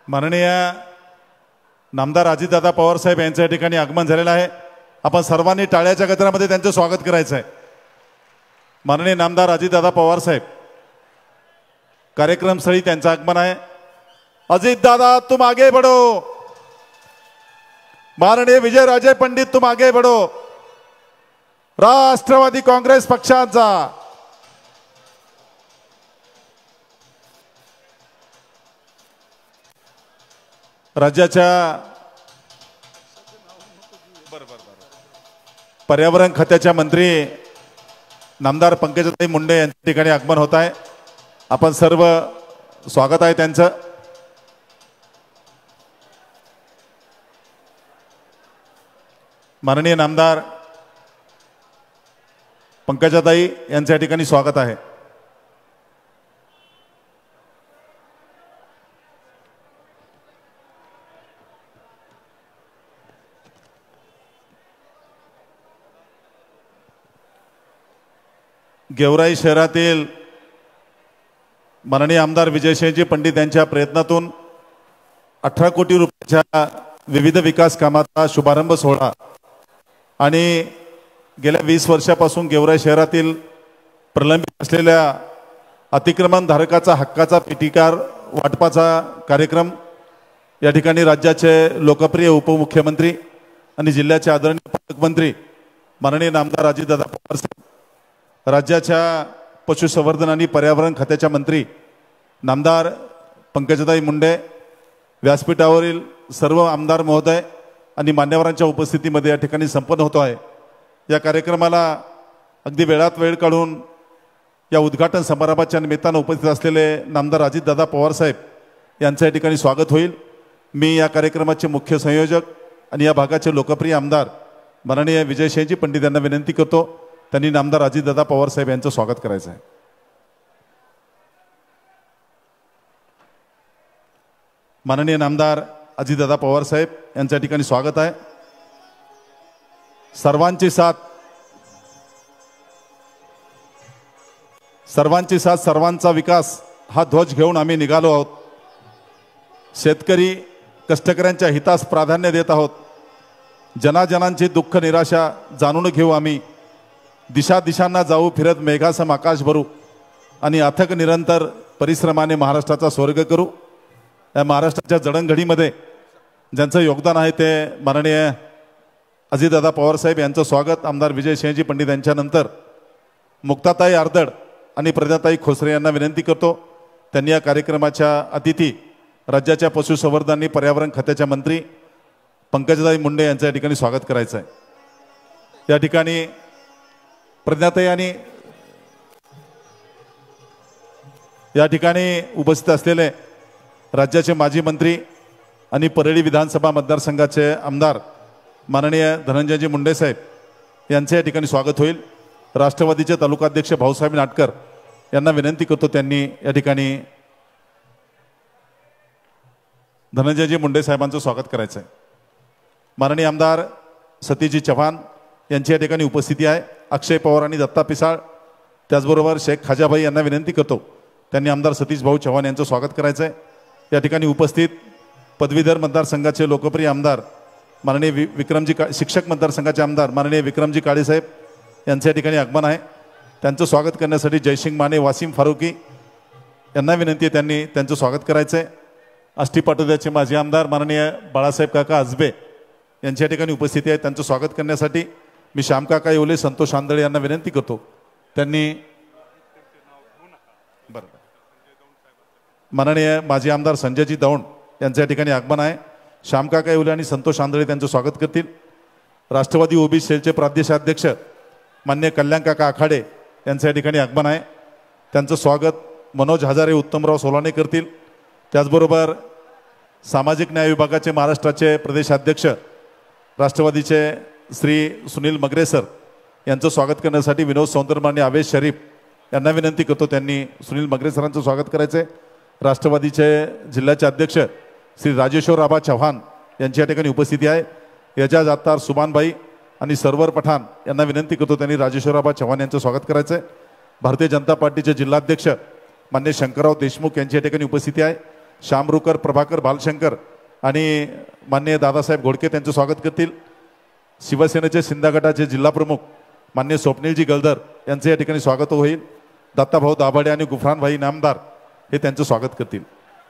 माननीय नामदार अजितदादा पवार साहेब यांच्या ठिकाणी आगमन झालेलं आहे। आपण सर्वांनी टाळ्याच्या गजरामध्ये त्यांचं स्वागत करायचं आहे। माननीय नामदार अजितदादा पवार साहेब कार्यक्रमस्थळी त्यांचं आगमन आहे। अजितदादा तुम आगे बढ़ो, माननीय विजयराजे पंडित तुम आगे बढ़ो। राष्ट्रवादी काँग्रेस पक्षाचा राज्याच्या पर्यावरण खात्याच्या मंत्री नामदार पंकजाताई मुंडे यांच्या ठिकाणी आगमन होत आहे। आपण सर्व स्वागत आहे त्यांचं। माननीय नामदार पंकजाताई यांच्या ठिकाणी स्वागत आहे। गेवराई शहरातील माननीय आमदार विजयसिंहजी पंडित यांच्या प्रयत्नातून 18 कोटी रुपयाच्या विविध विकास कामाचा शुभारंभ सोहळा आणि गेल्या 20 वर्षापासून गेवराई शहरातील प्रलंबित असलेल्या अतिक्रमण धारकाचा हक्काचा पिटिकार वाटपाचा कार्यक्रम या ठिकाणी राज्याचे लोकप्रिय उपमुख्यमंत्री आणि जिल्ह्याचे आदरणीय पालकमंत्री माननीय नामदार अजितदादा पवार साहेब, राज्याच्या पशुसंवर्धन आणि पर्यावरण खात्याच्या मंत्री नामदार पंकजाताई मुंडे, व्यासपीठावरील सर्व आमदार महोदय आणि मान्यवरांच्या उपस्थितीमध्ये या ठिकाणी संपन्न होतो आहे। या कार्यक्रमाला अगदी वेळात वेळ काढून या उद्घाटन समारंभाच्या निमित्तानं उपस्थित असलेले नामदार अजितदादा पवार साहेब यांच्या या ठिकाणी स्वागत होईल। मी या कार्यक्रमाचे मुख्य संयोजक आणि या भागाचे लोकप्रिय आमदार माननीय विजयसिंहजी पंडित यांना विनंती करतो, त्यांनी नामदार अजितदादा पवार साहेब यांचं स्वागत करायचं आहे। माननीय नामदार अजितदादा पवार साहेब यांच्या ठिकाणी स्वागत आहे। सर्वांची साथ सर्वांचा विकास हा ध्वज घेऊन आम्ही निघालो आहोत। शेतकरी कष्टकऱ्यांच्या हितास प्राधान्य देत आहोत। जनाजनांची दुःख निराशा जाणून घेऊ आम्ही। दिशांना जाऊ फिरत मेघासम आकाश भरू आणि अथक निरंतर परिश्रमाने महाराष्ट्राचा स्वर्ग करू। या महाराष्ट्राच्या जडणघडीमध्ये ज्यांचं योगदान आहे ते माननीय अजितदादा पवार साहेब यांचं स्वागत आमदार विजयसिंहजी पंडित यांच्यानंतर मुक्ताताई आर्दड आणि प्रज्ञाताई खोसरे यांना विनंती करतो, त्यांनी या कार्यक्रमाच्या अतिथी राज्याच्या पशुसंवर्धन आणि पर्यावरण खात्याच्या मंत्री पंकजाताई मुंडे यांचं या ठिकाणी स्वागत करायचं आहे। या ठिकाणी प्रज्ञाताई आणि या ठिकाणी उपस्थित असलेले राज्याचे माजी मंत्री आणि परळी विधानसभा मतदारसंघाचे आमदार माननीय धनंजयजी मुंडे साहेब यांचे या ठिकाणी स्वागत होईल। राष्ट्रवादीचे तालुकाध्यक्ष भाऊसाहेब नाटकर यांना विनंती करतो, त्यांनी या ठिकाणी धनंजयजी मुंडे साहेबांचं स्वागत करायचं आहे। माननीय आमदार सतीजी चव्हाण यांची या ठिकाणी उपस्थिती आहे। अक्षय पवार आणि दत्ता पिसाळ त्याचबरोबर शेख खाजाभाई यांना विनंती करतो, त्यांनी आमदार सतीश भाऊ चव्हाण यांचं स्वागत करायचं आहे। या ठिकाणी उपस्थित पदवीधर मतदारसंघाचे लोकप्रिय आमदार माननीय विक्रमजी शिक्षक मतदारसंघाचे आमदार माननीय विक्रमजी काळे साहेब यांच्या या ठिकाणी आगमन आहे। त्यांचं स्वागत करण्यासाठी जयसिंग माने, वासिम फारुकी यांना विनंती आहे, त्यांनी त्यांचं स्वागत करायचं आहे। आष्टी पाटोद्याचे माजी आमदार माननीय बाळासाहेब काका आजबे यांच्या ठिकाणी उपस्थिती आहे, त्यांचं स्वागत करण्यासाठी मी श्यामकाका येवले, संतोष आंधळे यांना विनंती करतो, त्यांनी माननीय माजी आमदार संजयजी दौंड यांच्या या ठिकाणी आगमन आहे। श्यामकाका येवले आणि संतोष आंधळे त्यांचं स्वागत करतील। राष्ट्रवादी ओबीसी सेलचे प्रादेशिकाध्यक्ष मान्य कल्याणकाका आखाडे यांच्या या ठिकाणी आगमन आहे, त्यांचं स्वागत मनोज हजारे, उत्तमराव सोलाने करतील। त्याचबरोबर सामाजिक न्याय विभागाचे महाराष्ट्राचे प्रदेशाध्यक्ष राष्ट्रवादीचे श्री सुनील मगरे सर यांचं स्वागत करण्यासाठी विनोद सौंदर्य आणि आवेश शरीफ यांना विनंती करतो, त्यांनी सुनील मगरे सरांचं स्वागत करायचं आहे। राष्ट्रवादीचे जिल्ह्याचे अध्यक्ष श्री राजेश्वर आबा चव्हाण यांची या ठिकाणी उपस्थिती आहे। एजाज अत्तार, सुभानभाई आणि सरवर पठाण यांना विनंती करतो, त्यांनी राजेश्वर आबा चव्हाण यांचं स्वागत करायचं आहे। भारतीय जनता पार्टीचे जिल्हाध्यक्ष मान्य शंकरराव देशमुख यांची या ठिकाणी उपस्थिती आहे। शामरुकर प्रभाकर भालशंकर आणि माननीय दादासाहेब घोडके त्यांचं स्वागत करतील. शिवसेनेचे शिंदा गटाचे जिल्हा प्रमुख माननीय स्वप्नीलजी गलदर यांचे या ठिकाणी स्वागत होईल. दत्ताभाऊ दाभाडे आणि गुफरानभाई नामदार हे त्यांचं स्वागत करतील.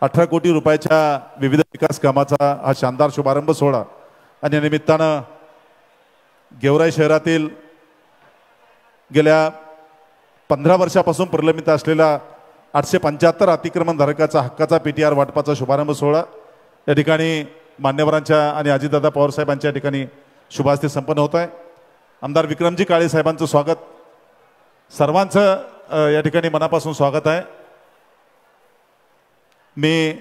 18 कोटी रुपयाच्या विविध विकास कामाचा हा शानदार शुभारंभ सोहळा आणि या निमित्तानं गेवराई शहरातील गेल्या 15 वर्षापासून प्रलंबित असलेला 875 अतिक्रमणधारकाचा हक्काचा PTR वाटपाचा शुभारंभ सोहळा या ठिकाणी मान्यवरांच्या आणि अजितदादा पवार साहेबांच्या ठिकाणी शुभास्ते संपन्न होत आहे. आमदार विक्रमजी काळे साहेबांचं स्वागत, सर्वांचं या ठिकाणी मनापासून स्वागत आहे. मी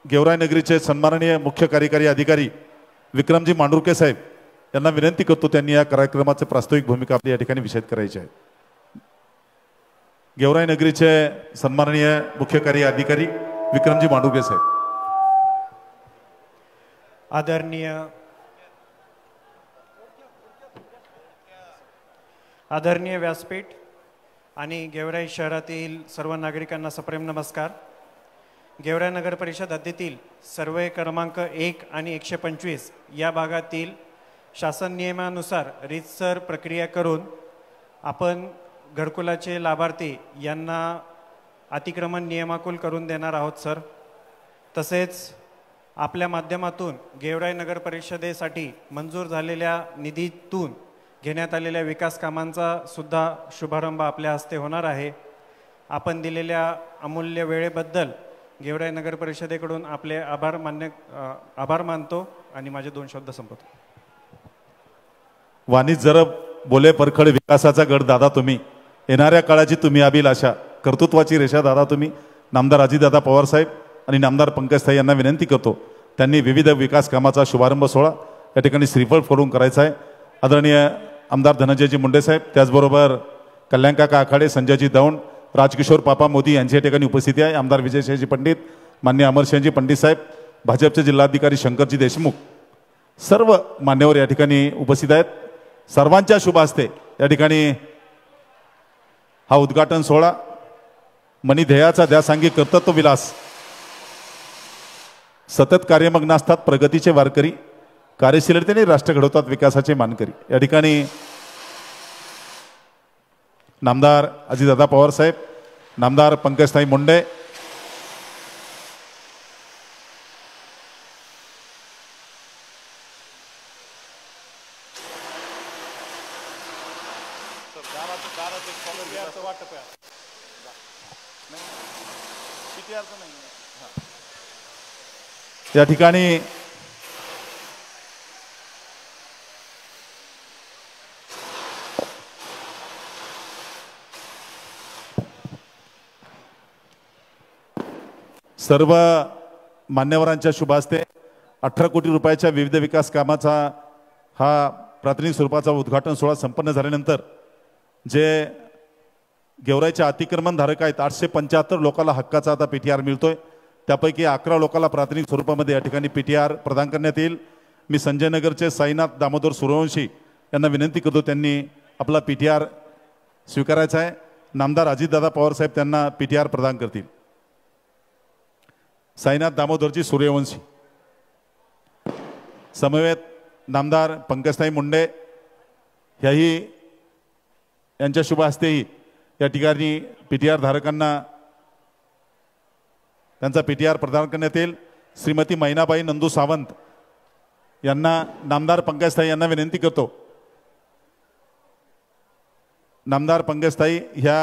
गेवराई नगरीचे सन्माननीय मुख्य कार्यकारी अधिकारी विक्रमजी मांडुरके साहेब यांना विनंती करतो त्यांनी या कार्यक्रमाचे प्रास्ताविक भूमिका आपली या ठिकाणी विषद करायची आहे. गेवराई नगरीचे सन्माननीय मुख्य कार्य अधिकारी विक्रमजी मांडुरके साहेब. आदरणीय व्यासपीठ आणि गेवराई शहरातील सर्व नागरिकांना सप्रेम नमस्कार. गेवराई नगर परिषद हद्दीतील सर्वे क्रमांक 1 आणि 125 या भागातील शासन नियमानुसार रीतसर प्रक्रिया करून आपण घरकुलाचे लाभार्थी यांना अतिक्रमण नियमाकुल करून देणार आहोत सर. तसेच आपल्या माध्यमातून गेवराई नगर परिषदेसाठी मंजूर झालेल्या निधीतून घेण्यात आलेल्या विकास कामांचा सुद्धा शुभारंभ आपल्या हस्ते होणार आहे. आपण दिलेल्या अमूल्य वेळेबद्दल गेवराई नगर परिषदेकडून आपले आभार मानतो आणि माझे 2 शब्द संपवतो. वाणी जरब बोले परखड विकासाचा गड दादा तुम्ही, येणाऱ्या काळाची तुम्ही अभिलाषा, कर्तृत्वाची रेषा दादा तुम्ही. नामदार अजितदादा पवार साहेब आणि नामदार पंकजताई यांना विनंती करतो त्यांनी विविध विकास कामाचा शुभारंभ सोहळा या ठिकाणी श्रीफळ फोडून करायचा आहे. आदरणीय आमदार धनंजयजी मुंडे साहेब, त्याचबरोबर कल्याणकाका आखाडे, संजयजी दौंड, राजकिशोर पापा मोदी यांची या ठिकाणी उपस्थिती आहे. आमदार विजयसिंहजी पंडित, मान्य अमरसिंहजी पंडित साहेब, भाजपचे जिल्हाधिकारी शंकरजी देशमुख, सर्व मान्यवर या ठिकाणी उपस्थित आहेत. सर्वांच्या शुभ हस्ते या ठिकाणी हा उद्घाटन सोहळा मनी ध्येयाचा ध्यासांगी कर्तृत्व विलास, सतत कार्यमग्न असतात प्रगतीचे वारकरी, कार्यशीलतेने राष्ट्र घडवतात विकासाचे मानकरी. या ठिकाणी नामदार अजितदादा पवार साहेब, नामदार पंकजताई मुंडे, या ठिकाणी सर्व मान्यवरांच्या शुभ हस्ते 18 कोटी रुपयाच्या विविध विकास कामाचा हा प्राथमिक स्वरूपाचा उद्घाटन सोहळा संपन्न झाल्यानंतर जे गेवराईच्या अतिक्रमण धारक आहेत 875 लोकांना हक्काचा आता PTR मिळतोय. त्यापैकी 11 लोकांना प्राथमिक स्वरूपामध्ये या ठिकाणी PTR प्रदान करण्यात येईल. मी संजयनगरचे साईनाथ दामोदर सूर्यवंशी यांना विनंती करतो त्यांनी आपला PTR स्वीकारायचा आहे. नामदार अजितदादा पवार साहेब त्यांना PTR प्रदान करतील. साईनाथ दामोदरजी सूर्यवंशी, समवेत नामदार पंकजताई मुंडे ह्याही यांच्या शुभ हस्तेही या ठिकाणी PTR धारकांना त्यांचा PTR प्रदान करण्यात येईल. श्रीमती मैनाबाई नंदू सावंत यांना नामदार पंकजताई यांना विनंती करतो, नामदार पंकजताई ह्या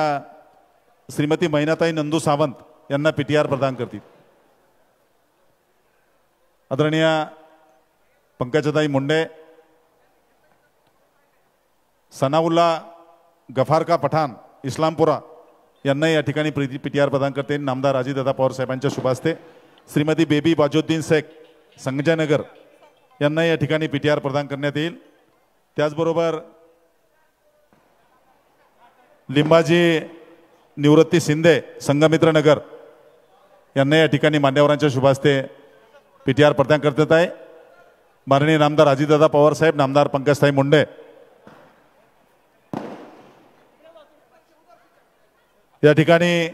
श्रीमती मैनाताई नंदू सावंत यांना PTR प्रदान करतील. आदरणीय पंकजताई मुंडे, सनाउल्ला गफारका पठाण इस्लामपुरा यांना या ठिकाणी PTR प्रदान करते. नामदार अजितदादा पवार साहेबांच्या शुभ हस्ते श्रीमती बेबी बाजुद्दीन शेख संजयनगर यांना या ठिकाणी PTR प्रदान करण्यात येईल. त्याचबरोबर लिंबाजी निवृत्ती शिंदे संगमित्र नगर यांना या ठिकाणी मान्यवरांच्या शुभ हस्ते PTR प्रदान करण्यात आहे. माननीय नामदार अजितदादा पवार साहेब, नामदार पंकजताई मुंडे या ठिकाणी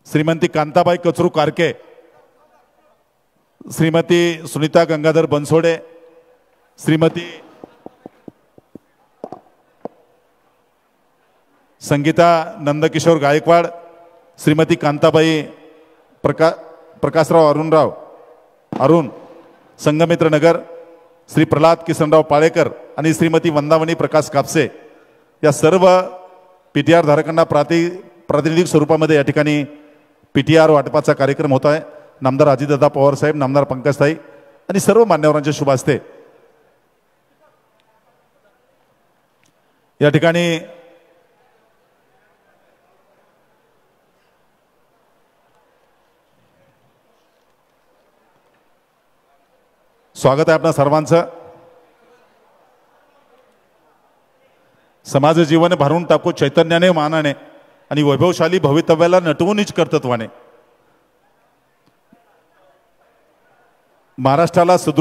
श्रीमती कांताबाई कचरू कारके, श्रीमती सुनीता गंगाधर बनसोडे, श्रीमती संगीता नंदकिशोर गायकवाड, श्रीमती कांताबाई प्रकाशराव अरुण संगमित्र नगर, श्री प्रल्हाद किसनराव पाळेकर आणि श्रीमती वंदावणी प्रकाश कापसे या सर्व PTR धारकांना प्रातिनिधिक स्वरूपामध्ये या ठिकाणी PTR वाटपाचा कार्यक्रम होत आहे. नामदार अजितदादा पवार साहेब, नामदार पंकजताई आणि सर्व मान्यवरांच्या शुभ हस्ते या ठिकाणी स्वागत आहे आपणा सर्वांचं. समाज जीवन भरून टाकू चैतन्याने, मानाने आणि वैभवशाली भवितव्याला नटवूनच कर्तृत्वाने महाराष्ट्राला सुदृढ